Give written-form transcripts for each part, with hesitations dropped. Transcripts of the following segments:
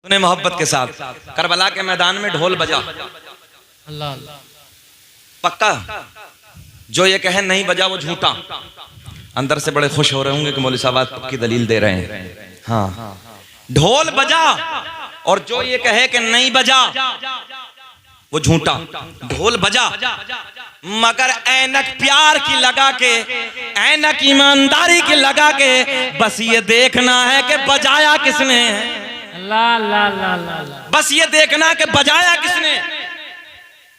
तूने मोहब्बत के साथ करबला के मैदान में ढोल बजा। अल्लाह अल्लाह। पक्का जो ये कहे नहीं बजा वो झूठा। अंदर से बड़े खुश हो रहे होंगे कि मौलवी साहब आज पक्की दलील दे रहे हैं। हाँ, ढोल बजा और जो ये कहे कि नहीं बजा वो झूठा। ढोल बजा मगर ऐनक प्यार की लगा के, ऐनक ईमानदारी की लगा के, बस ये देखना है कि बजाया किसने। अल्लाह अल्लाह अल्लाह अल्लाह। बस ये देखना कि बजाया किसने।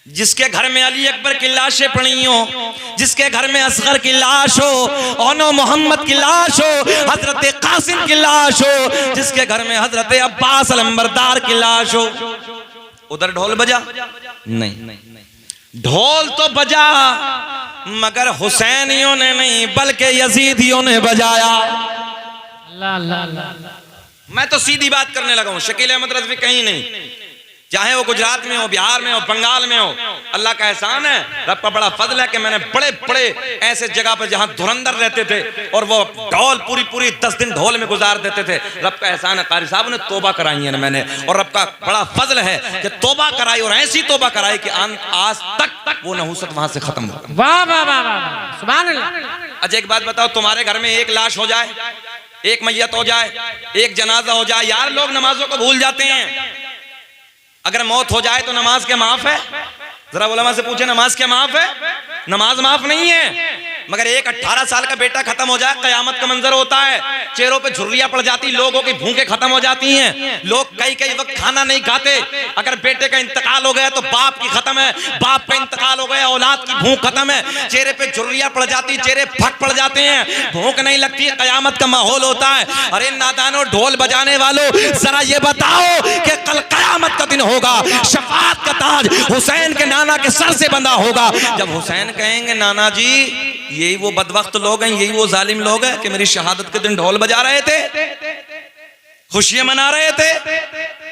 जिसके घर में अली अकबर की लाशें पड़ी हो, जिसके घर में असगर की लाश हो, ओनो मोहम्मद की लाश हो, हजरत कासिम की लाश हो, जिसके घर में हजरत अब्बास अलंबरदार की लाश हो, उधर ढोल बजा नहीं। ढोल तो बजा मगर हुसैनियों ने नहीं बल्कि यजीदियों ने बजाया। अल्लाह अल्लाह अल्लाह। मैं तो सीधी बात करने लगा हूं, शकील अहमद रज़वी कहीं नहीं, चाहे वो गुजरात में हो, बिहार में हो, बंगाल में हो। अल्लाह का एहसान है, रब का बड़ा फजल है कि मैंने बड़े बड़े ऐसे जगह पर जहां धुरंधर रहते थे और वो ढोल पूरी 10 दिन ढोल में गुजार देते थे। रब का एहसान है, कारी साहब ने तोबा कराई है मैंने, और रब का बड़ा फजल है कि तोबा कराई और ऐसी तोबा कराई कि आज तक वो नहुसत वहां से खत्म हो। वाह वाह वाह वाह, सुभान अल्लाह। अच्छा एक बात बताओ, तुम्हारे घर में एक लाश हो जाए, एक मैयत हो जाए, एक जनाजा हो जाए, यार लोग नमाजों को भूल जाते हैं। अगर मौत हो जाए तो नमाज क्या माफ है? जरा उलमा से पूछे, नमाज क्या माफ है? नमाज माफ नहीं है। मगर एक 18 साल का बेटा खत्म हो जाए, कयामत का मंजर होता है। चेहरों पे झुर्रियां पड़ जाती, लोगों की भूखें खत्म हो जाती हैं, लोग कई वक्त खाना नहीं खाते। अगर बेटे का इंतकाल हो गया तो बाप की खत्म है, बाप का इंतकाल हो गया औलाद की भूख खत्म है। चेहरे पे झुर्रियां पड़ जाती, चेहरे फट पड़ जाते हैं, भूख नहीं लगती, कयामत का माहौल होता है। अरे नादानो, ढोल बजाने वालों, जरा ये बताओ कि कल कयामत का दिन होगा, शफाअत का ताज हुसैन के नाना के सर से बंधा होगा। जब हुसैन कहेंगे नाना जी यही वो बदबख्त लोग हैं, यही वो जालिम लोग हैं कि मेरी शहादत के दिन ढोल बजा रहे थे, खुशियां मना रहे थे,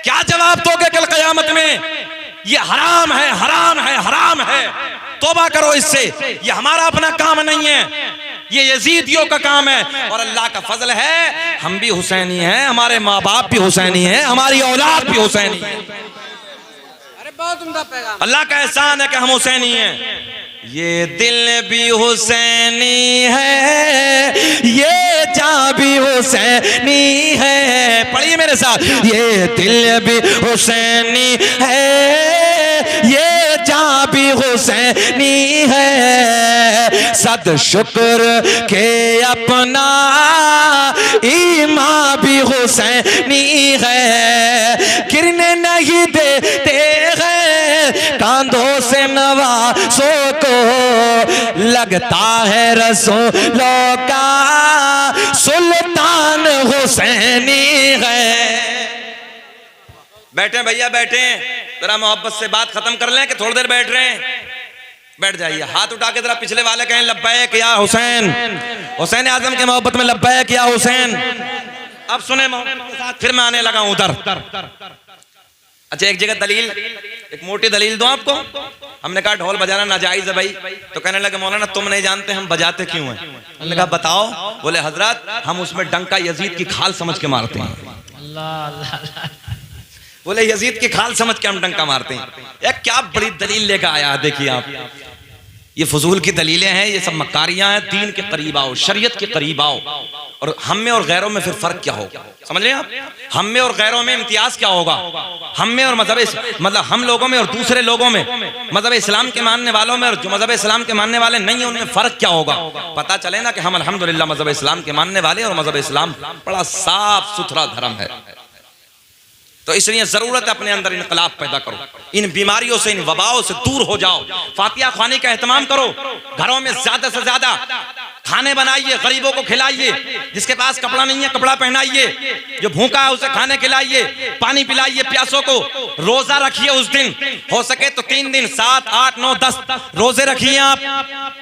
क्या जवाब दोगे कल कयामत में? ये हराम है, हराम है, हराम है, तौबा करो इससे। ये हमारा अपना काम नहीं है, ये यजीदियों का काम है। और अल्लाह का फजल है, हम भी हुसैनी हैं, हमारे माँ बाप भी हुसैनी हैं, हमारी औलाद भी हुसैनी है। अरे बहुत उम्दा पैगाम। अल्लाह का एहसान है कि हम हुसैनी हैं। ये दिल भी हुसैनी है, ये जान भी हुसैनी है। पढ़िए मेरे साथ, ये दिल भी हुसैनी है, ये जान भी हुसैनी है। सद शुक्र के अपना ईमान भी हुसैनी है। गिरने नहीं देते हैं कांधों से नवाज़ों को, लगता है रसूलों का सुल्तान हुसैनी है। बैठे भैया बैठे, जरा मोहब्बत से बात खत्म कर लें कि थोड़ी देर बैठ रहे हैं? बैठ जाइए, हाथ उठा के जरा पिछले वाले कहें लब्बैक या हुसैन। हुसैन आजम के मोहब्बत में लब्बैक या हुसैन। अब सुने मोहब्बत के साथ, फिर मैं आने लगा हूं उधर। अच्छा एक जगह दलील, एक मोटी दलील दूं आपको। हमने कहा ढोल बजाना नाजायज है भाई, तो कहने लगे मौलाना तुम नहीं जानते हम बजाते क्यों हैं। हमने कहा बताओ। बोले हजरत हम उसमें डंका यजीद की खाल समझ के मारते हैं। अल्लाह अल्लाह। बोले यजीद की खाल समझ के हम डंका मारते हैं। यार क्या बड़ी दलील लेकर आया, देखिए आप, ये फजूल की दलीलें हैं, ये सब मकारियां हैं। दीन के करीब आओ, शरीयत के करीब आओ, और हम में और गैरों में फिर फर्क क्या होगा, समझ रहे हैं आप? हम में और गैरों में इम्तियाज क्या होगा, हम में और मतलब हम लोगों में और दूसरे लोगों में, मजहब इस्लाम के मानने वालों में और जो मजहब इस्लाम के मानने वाले नहीं है उनमें फर्क क्या होगा। पता चले ना कि हम अल्हम्दुलिल्लाह मजहब इस्लाम के मानने वाले और मजहब इस्लाम बड़ा साफ सुथरा धर्म है। तो इसलिए जरूरत है अपने अंदर इनकलाब पैदा करो, इन बीमारियों से, इन वबाओं से दूर हो जाओ। फातिहा ख्वानी का एहतमाम करो, घरों में ज्यादा से ज्यादा खाने बनाइए, गरीबों को खिलाइए, जिसके पास कपड़ा नहीं है कपड़ा पहनाइए, जो भूखा है उसे खाने खिलाइए, पानी पिलाइए प्यासों को। रोजा रखिए उस दिन, हो सके तो 3 दिन 7, 8, 9, 10 रोजे रखिए आप,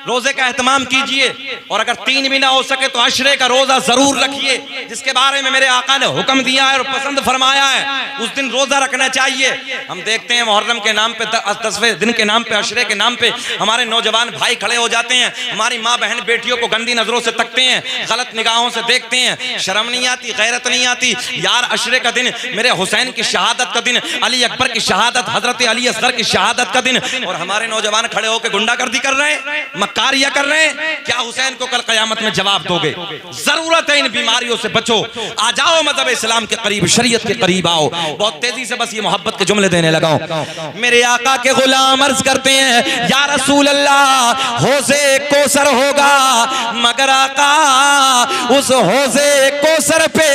रोजे का एहतमाम कीजिए। और अगर 3 भी ना हो सके तो अशरे का रोजा जरूर रखिए, जिसके बारे में मेरे आका ने हुक्म दिया है और पसंद फरमाया है, उस दिन रोजा रखना चाहिए। हम देखते हैं मुहर्रम के नाम पे, 10वें दिन के नाम पे, अशरे के नाम पे हमारे नौजवान भाई खड़े हो जाते हैं, हमारी माँ बहन बेटियों को गंदी नजरों से तकते हैं, गलत निगाहों से देखते हैं, शर्म नहीं आती, गैरत नहीं आती। यार अशरे का दिन, मेरे हुसैन की शहादत का दिन, अली अकबर की शहादत, हजरत अली असगर की शहादत का दिन, और हमारे नौजवान खड़े होकर गुंडागर्दी कर रहे हैं, मक्कारियां कर रहे हैं। क्या हुसैन को कल कयामत में जवाब दोगे? जरूरत है इन बीमारियों से बचो, आ जाओ मजहब इस्लाम के करीब, शरीयत के करीब आओ। बहुत तेजी से बस ये मोहब्बत के जुमले देने लगा हूं। मेरे आका के गुलाम अर्ज करते हैं, या रसूल अल्लाह, हौज़े कौसर होगा, मगर आका उस हौज़े कौसर पे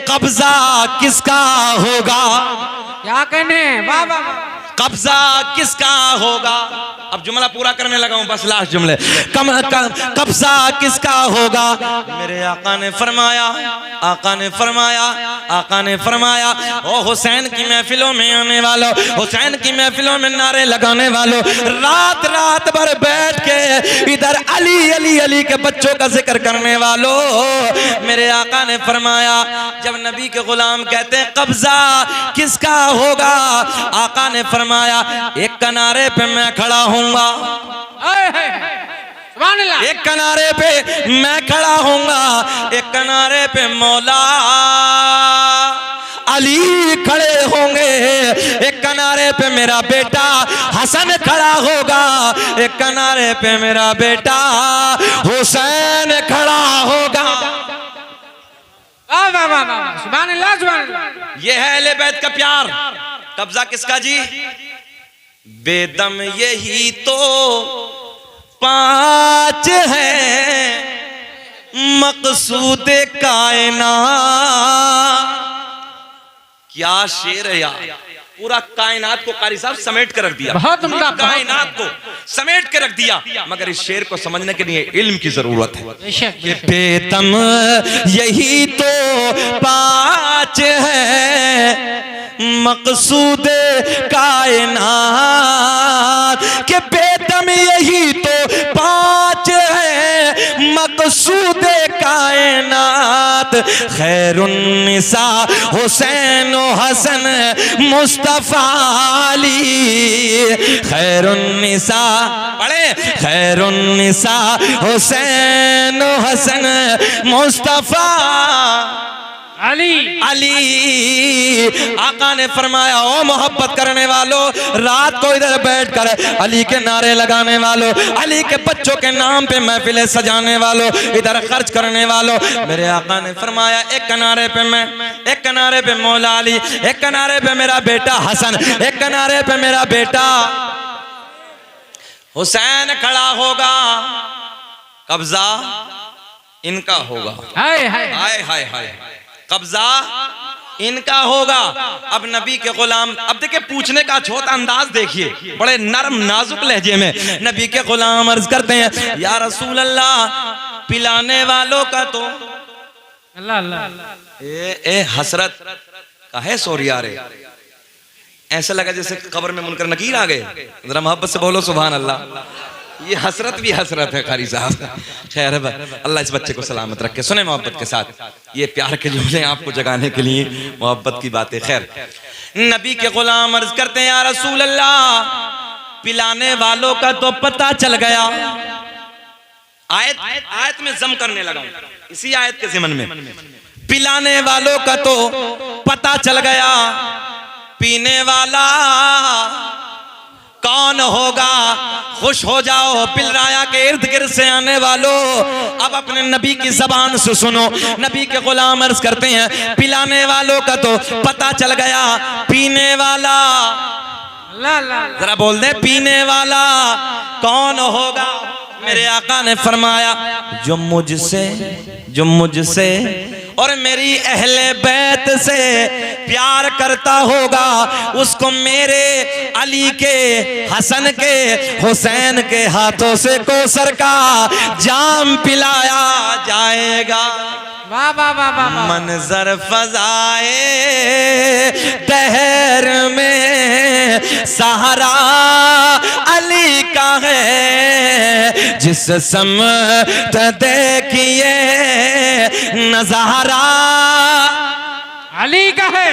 कब्जा किसका होगा? क्या कहने? वाह वाह वाह। कब्जा किसका होगा? अब जुमला पूरा करने लगा हूं, बस लास्ट जुमले। कब्जा किसका होगा? मेरे आका ने फरमाया, आका ने फरमाया, आका ने फरमाया, ओ हुसैन की महफिलों में आने वालों, हुसैन की महफिलों में नारे लगाने वालों, रात रात भर बैठ के इधर अली अली अली के बच्चों का जिक्र करने वालों, मेरे आका ने फरमाया, जब नबी के गुलाम कहते हैं कब्जा किसका होगा, आका ने फरमाया, एक किनारे पे मैं खड़ा हूंगा, एक किनारे पे मैं खड़ा हूंगा, एक किनारे पे मौला अली खड़े होंगे, एक किनारे पे मेरा बेटा हसन खड़ा होगा, एक किनारे पे मेरा बेटा हुसैन खड़ा होगा। वाह वाह वाह वाह, सुभान अल्लाह सुभान अल्लाह। ये है अहले बैत का प्यार। कब्जा किसका जी? बेदम यही तो पांच है मकसूद कायनात। क्या शेर है यार, पूरा कायनात को कारी साहब समेट कर रख दिया, बहुत उम्दा, कायनात को समेट के रख दिया। मगर इस शेर को समझने के लिए इल्म की जरूरत है। बेशक बेशक। बेदम यही तो पांच है मकसूद कायनात, के बेदम यही तो पांच है मकसूद कायनात। खैरुन्निसा हुसैन हसन मुस्तफा अली, खैरुन्निसा पढ़े, खैरुन्निसा हुसैन हसन मुस्तफा अली अली। आका ने फरमाया, ओ मोहब्बत करने वालों, रात को इधर बैठकर अली के नारे लगाने वालों, अली के बच्चों के नाम पे महफिलें सजाने वालों, इधर खर्च करने वालों, मेरे आका ने फरमाया, एक किनारे पे मैं, एक किनारे पे मौला अली, एक किनारे पे मेरा बेटा हसन, एक किनारे पे मेरा बेटा हुसैन खड़ा होगा। कब्जा इनका होगा। हाय हाय हाय हाय हाय, कब्जा इनका होगा। अब नबी के गुलाम, अब देखिए पूछने का छोटा अंदाज देखिए, बड़े नरम नाजुक लहजे में नबी के गुलाम अर्ज करते हैं, या रसूल अल्लाह, पिलाने वालों का तो अल्लाह अल्लाह। ए हसरत का है सोरिया रे, ऐसा लगा जैसे कब्र में मुनकर नकीर आ गए। जरा मोहब्बत से बोलो सुभान अल्लाह। ये हसरत भी हसरत है कारी साहब। खैर है, अल्लाह इस बच्चे को सलामत रखे। सुने मोहब्बत के साथ, ये प्यार के जुमले आपको जगाने के लिए मोहब्बत की बातें। खैर, नबी के गुलाम अर्ज करते हैं, या रसूल अल्लाह, पिलाने वालों का तो पता चल गया। आयत में जम करने लगा, इसी आयत के ज़िमन में, पिलाने वालों का तो पता चल गया, पीने वाला कौन होगा? खुश हो जाओ पिलराया के इर्द गिर्द से आने वालों, अब अपने नबी की जबान से सुनो। नबी के गुलाम अर्ज करते हैं, पिलाने वालों का तो पता चल गया, पीने वाला जरा बोल दे, पीने वाला कौन होगा? मेरे आका ने फरमाया, जो मुझसे और मेरी अहले बैत से प्यार करता होगा, उसको मेरे अली के, हसन के, हुसैन के हाथों से कौसर का जाम पिलाया जाएगा। वाह वाह वाह वाह। मंजर फजाए दहर में सहारा अली का है, जिस समत देखिए नजारा अली का है।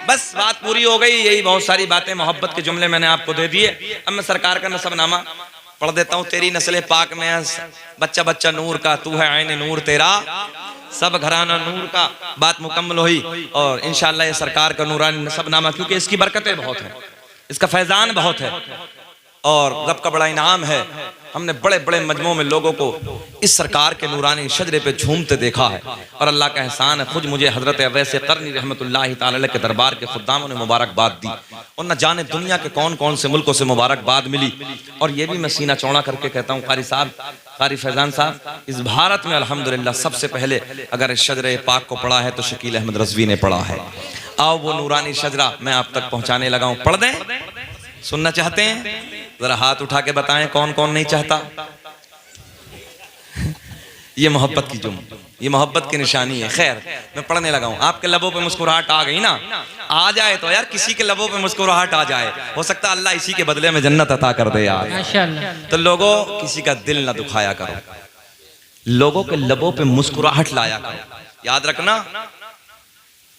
बस बात पूरी हो गई। यही बहुत सारी बातें मोहब्बत के जुमले मैंने आपको दे दिए। अब मैं सरकार का नसबनामा पढ़ देता हूँ। तेरी नस्ल पाक में बच्चा बच्चा नूर का, तू है आईने नूर तेरा, सब घराना नूर का। बात मुकम्मल हुई और इंशाअल्लाह ये सरकार का नूरानी नसबनामा, क्योंकि इसकी बरकतें बहुत हैं, इसका फैजान बहुत है और रब का बड़ा इनाम है। हमने बड़े बड़े मजमों में लोगों को इस सरकार के नूरानी शजरे पे झूमते देखा है और अल्लाह का एहसान है। खुद मुझे हजरत अवैस करनी रहमतुल्लाहि ताला अलैह के दरबार के खुद्दामों ने मुबारकबाद दी और न जाने दुनिया के कौन कौन से मुल्कों से मुबारकबाद मिली। और ये भी मैं सीना चौड़ा करके कहता हूँ, कारी साहब, कारी फैजान साहब, इस भारत में अल्हम्दुलिल्लाह सबसे पहले अगर इस शजरे पाक को पढ़ा है तो शकील अहमद रज़वी ने पढ़ा है। आओ वो नूरानी शजरा मैं आप तक पहुँचाने लगा हूँ। पढ़ दें? सुनना चाहते हैं? जरा हाथ उठा के बताएं कौन कौन नहीं चाहता। ये मोहब्बत की ये मोहब्बत की निशानी है। खैर मैं पढ़ने लगा हूं। आपके लबों पे मुस्कुराहट आ गई ना? आ जाए तो यार, किसी के लबों पे मुस्कुराहट आ जाए, हो सकता है अल्लाह इसी के बदले में जन्नत अता कर दे यार। माशाअल्लाह। तो लोगों, किसी का दिल ना दुखाया करो, लोगों के लबों पे मुस्कुराहट लाया करो। याद रखना,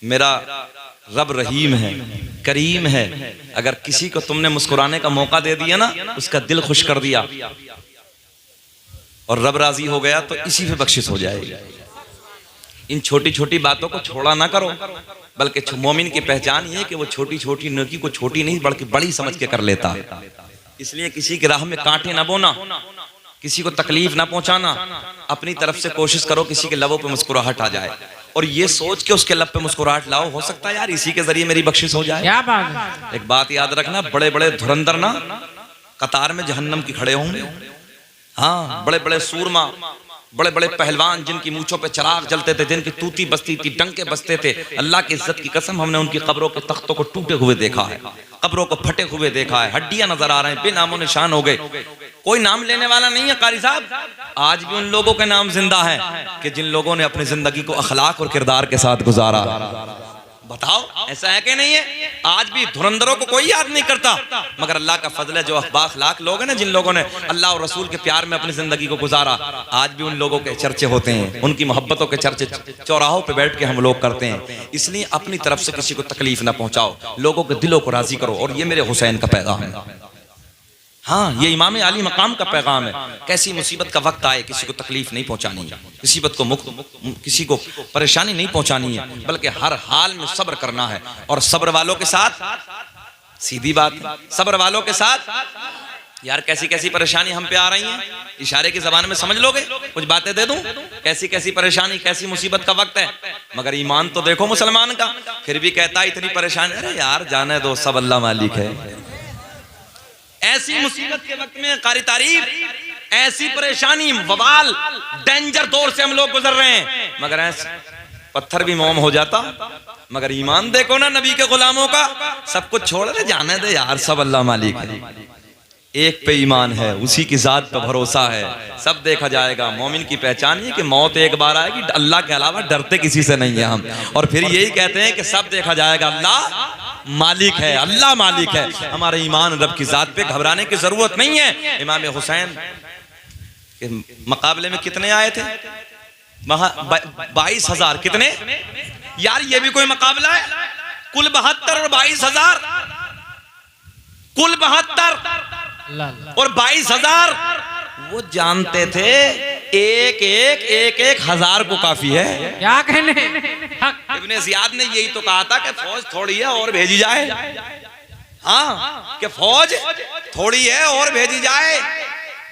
मेरा रब रहीम है, करीम है। अगर किसी को तुमने मुस्कुराने का मौका दे दिया ना, उसका दिल खुश कर दिया और रब राजी हो गया तो इसी पे बख्शिश हो जाएगी। इन छोटी छोटी बातों को छोड़ा ना करो, बल्कि मोमिन की पहचान ये है कि वो छोटी छोटी नेकी को छोटी नहीं बल्कि बड़ी समझ के कर लेता है। इसलिए किसी की राह में कांटे ना बोना, किसी को तकलीफ ना पहुंचाना। अपनी तरफ से कोशिश करो किसी के लबों पे मुस्कुराहट आ जाए और ये सोच के उसके लब पे मुस्कुराहट लाओ, हो सकता है यार इसी के जरिए मेरी बख्शिश हो जाए। क्या बात है। एक बात याद रखना, बड़े बड़े धुरंधर ना कतार में जहन्नम की खड़े होंगे। हाँ, बड़े बड़े सूरमा, बड़े बड़े पहलवान जिनकी मूंछों पे चिराग जलते थे, जिनकी तूती बजती थी, डंके बजते थे, अल्लाह की इज्जत की कसम हमने उनकी कब्रों के तख्तों को टूटे हुए देखा है, कब्रों को फटे हुए देखा है, हड्डियां नजर आ रहे हैं, बेनामो निशान हो गए। कोई नाम लेने वाला नहीं है कारी साहब, आज भी उन लोगों के नाम जिंदा है कि जिन लोगों ने अपनी जिंदगी को अखलाक और किरदार के साथ गुजारा। बताओ ऐसा है कि नहीं है? आज भी धुरंधरों को कोई याद नहीं करता, मगर अल्लाह का फजल है जो अखबाख लोग हैं ना, जिन लोगों ने अल्लाह और रसूल के प्यार में अपनी जिंदगी को गुजारा, आज भी उन लोगों के चर्चे होते हैं, उनकी मोहब्बतों के चर्चे चौराहों पे बैठ के हम लोग करते हैं। इसलिए अपनी तरफ से किसी को तकलीफ ना पहुंचाओ, लोगों के दिलों को राजी करो। और ये मेरे हुसैन का पैगाम है। हाँ, ये इमाम अली मकाम का पैगाम है। कैसी मुसीबत का वक्त आए किसी को तकलीफ नहीं पहुंचानी है, किसी को परेशानी नहीं पहुंचानी है, बल्कि हर हाल में सब्र करना है। और सब्र वालों के साथ, सीधी बात, सब्र वालों के साथ यार कैसी कैसी परेशानी हम पे आ रही है, इशारे की जबान में समझ लोगे? कुछ बातें दे दूं, कैसी कैसी परेशानी, कैसी मुसीबत का वक्त है, मगर ईमान तो देखो मुसलमान का, फिर भी कहता है इतनी परेशानी। अरे यार जाने दो, सब अल्लाह मालिक है। ऐसी मुसीबत के वक्त में कारी तारीफ, ऐसी परेशानी, बवाल, डेंजर दौर से हम लोग गुजर रहे हैं, मगर ऐसे पत्थर भी मोम हो जाता। मगर ईमान देखो ना नबी के गुलामों का, सब कुछ छोड़ दे, जाने दे यार, सब अल्लाह मालिक है। एक पे ईमान है, उसी की जात पे भरोसा है, सब देखा जाएगा। मोमिन की पहचान ये कि मौत एक बार आएगी, अल्लाह के अलावा डरते किसी से नहीं है हम। और फिर यही कहते हैं कि सब देखा जाएगा, अल्लाह मालिक है, अल्लाह मालिक है। हमारे ईमान रब की जात पे घबराने की जरूरत नहीं है। इमाम हुसैन के मुकाबले में कितने आए थे? 22,000। कितने यार, ये भी कोई मुकाबला है? कुल 72 और 22,000, कुल 72 और 22,000। वो जानते थे एक हजार को काफी है। क्या कहने? इब्ने ज़ियाद ने यही तो कहा था कि फौज थोड़ी है और भेजी जाए। हाँ, कि फौज थोड़ी है और भेजी जाए।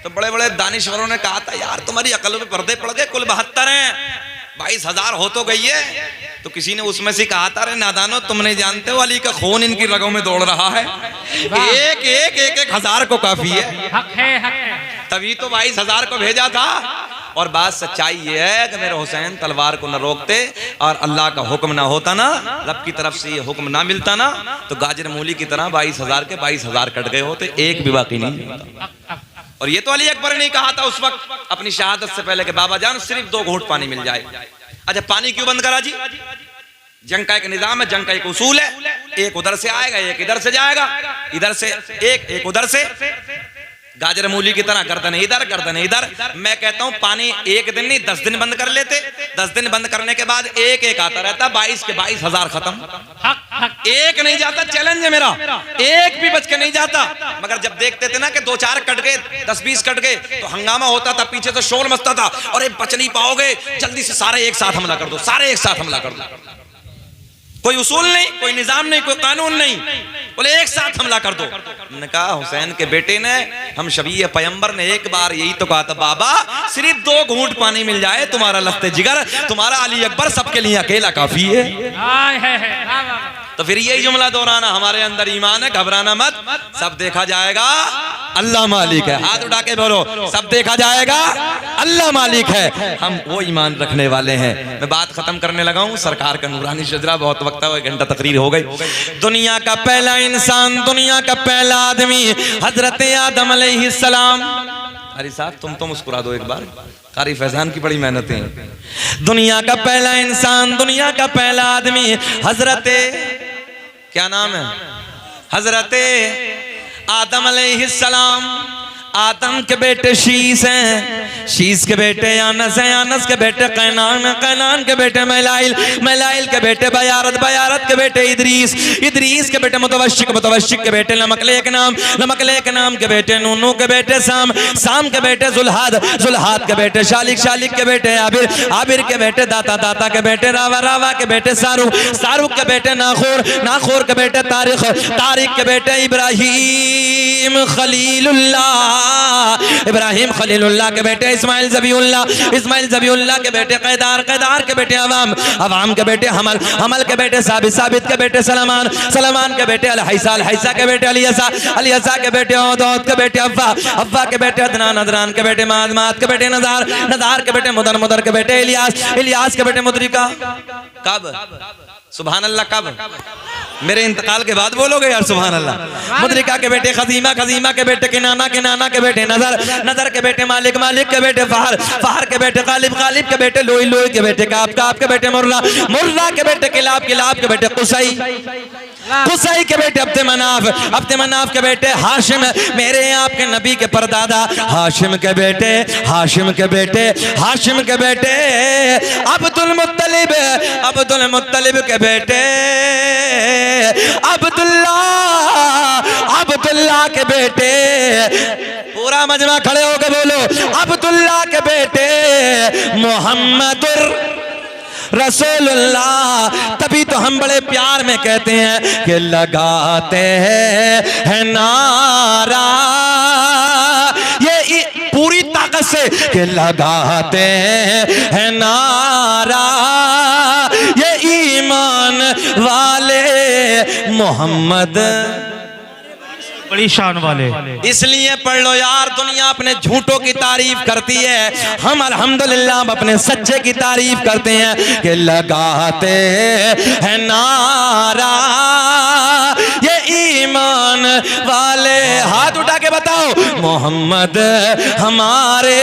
तो बड़े बड़े दानिश्वरों ने कहा था यार तुम्हारी अकल पे पर्दे पड़ गए, कुल 72 हैं, 22,000 हो तो गई है। तो किसी ने उसमें से कहा था, अरे नादानो तुम नहीं जानते हो, अली का खून इनकी रगों में दौड़ रहा है, एक हजार को काफी है। हक है, हक है। तभी तो 22,000 को भेजा था। और बात सच्चाई ये है कि मेरे हुसैन तलवार को न रोकते और अल्लाह का हुक्म ना होता ना, रब की तरफ से ये हुक्म ना मिलता ना, तो गाजर मूली की तरह 22,000 के 22,000 कट गए होते, एक भी बाकी नहीं। और ये तो अली अकबर ने कहा था उस वक्त अपनी शहादत से पहले कि बाबा जान सिर्फ 2 घूंट पानी मिल जाए। अच्छा, पानी क्यों बंद करा जी? जंग का एक निजाम है, जंग का एक उसूल है, एक उधर से आएगा, एक इधर से जाएगा, इधर से एक उधर से, गाजर मूली की तरह गर्दन इधर गर्दन इधर। मैं कहता हूं पानी एक दिन नहीं 10 दिन बंद कर लेते, 10 दिन बंद करने के बाद एक आता रहता, 22 के 22,000 खत्म। एक नहीं जाता, चैलेंज है मेरा, एक भी बच के नहीं जाता। मगर जब देखते थे ना कि 2-4 कट गए, 10-20 कट गए, तो हंगामा होता था, पीछे से शोर मचता था, अरे बच नहीं पाओगे, जल्दी से सारे एक साथ हमला कर दो, सारे एक साथ हमला कर दो। कोई उसूल नहीं, कोई निजाम नहीं, कोई कानून नहीं, बोले एक साथ हमला कर दो। मैंने कहा हुसैन के बेटे ने, हम शबीह पैगंबर ने एक बार यही तो कहा था, बाबा सिर्फ 2 घूंट पानी मिल जाए, तुम्हारा लफ्ते जिगर, तुम्हारा अली अकबर सबके लिए अकेला काफी है। तो फिर यही जुमला दोहराना, हमारे अंदर ईमान है, घबराना मत, सब देखा जाएगा, अल्लाह मालिक है। हाथ उठा के बोलो, सब देखा जाएगा, अल्लाह मालिक है। हम वो ईमान रखने वाले हैं। मैं बात खत्म करने लगा हूं, सरकार का नूरानी शजरा, बहुत वक्त हुआ, 1 घंटा तकरीर हो गई। दुनिया का पहला इंसान, दुनिया का पहला आदमी हजरत आदम अलैहिस्सलाम। अरे साहब तुम तो मुस्कुरा दो एक बार, कारी फैजान की बड़ी मेहनतें हैं। दुनिया का पहला इंसान, दुनिया का पहला आदमी हजरत, क्या नाम है, हजरत आदम अलैहिस्सलाम। आदम के बेटे शीस हैं, शीस के बेटे यानस हैं, यानस के बेटे कैनान, कैनान के बेटे मैलाइल, मैलाइल के बेटे बयारत, बयारत के बेटे इदरीस, इदरीस के बेटे मुतवश्शिक, मुतवश्शिक के बेटे लमकलेक नाम, लमकलेक नाम के बेटे नूनू के बेटे साम, साम के बेटे जुल्हाद, जुल्हाद के बेटे शालिक, शालिक के बेटे आबिर, आबिर के बेटे दाता, दाता के बेटे रावा, रावा के बेटे सारुख, सारुख के बेटे नाखोर, नाखोर के बेटे तारिक, तारिक के बेटे इब्राहीम खलीलुल्लाह, इब्राहिम खलीलुल्लाह के बेटे इस्माइल ज़बीउल्लाह, इस्माइल ज़बीउल्लाह के बेटे कैदार, कैदार के बेटे अवाम, अवाम के बेटे हमल, हमल के बेटे साबित, साबित के बेटे सलमान, सलमान के बेटे अलहैसा, अलहैसा के बेटे अलियसा, अलियसा के बेटे औद, औद के बेटे अव्वा, अव्वा के बेटे अदनान, अदनान के बेटे माद, माद के बेटे नज़ार, नज़ार के बेटे मुदर, मुदर के बेटे इलियास, इलियास के बेटे मुद्रिका। कब सुभान अल्लाह, कब मेरे इंतकाल के बाद बोलोगे यार सुभान अल्लाह। मुद्रिका के बेटे खजीमा, खजीमा के बेटे किनाना, किनाना के बेटे नजर, नजर के बेटे मालिक, मालिक के बेटे फहर, फहर के बेटे गालिब, गालिब के बेटे लोई, लोई के बेटे काब, काब के बेटे मुर्रा, मुर्रा के बेटे किलाब, किलाब के बेटे कुसई, कुसई के बेटे अब्दे मनाफ, अब्दे मनाफ के बेटे हाशिम, मेरे आपके नबी के परदादा हाशिम के बेटे, हाशिम के बेटे, हाशिम के बेटे अब्दुल मुत्तलिब, अब्दुल मुत्तलिब के बेटे अब्दुल्ला, अब्दुल्ला के बेटे, पूरा मजमा खड़े होकर बोलो, अब्दुल्ला के बेटे मोहम्मदुर रसूलुल्लाह। तभी तो हम बड़े प्यार में कहते हैं कि लगाते हैं नारा, ये पूरी ताकत से कि लगाते हैं नारा, ये ईमान वाले मोहम्मद बड़ी शान वाले। इसलिए पढ़ लो यार, दुनिया अपने झूठों की तारीफ करती है, हम अल्हम्दुलिल्लाह अपने सच्चे की तारीफ करते हैं कि लगाते हैं नारा, ये ईमान वाले। हाथ उठा के बताओ, मोहम्मद हमारे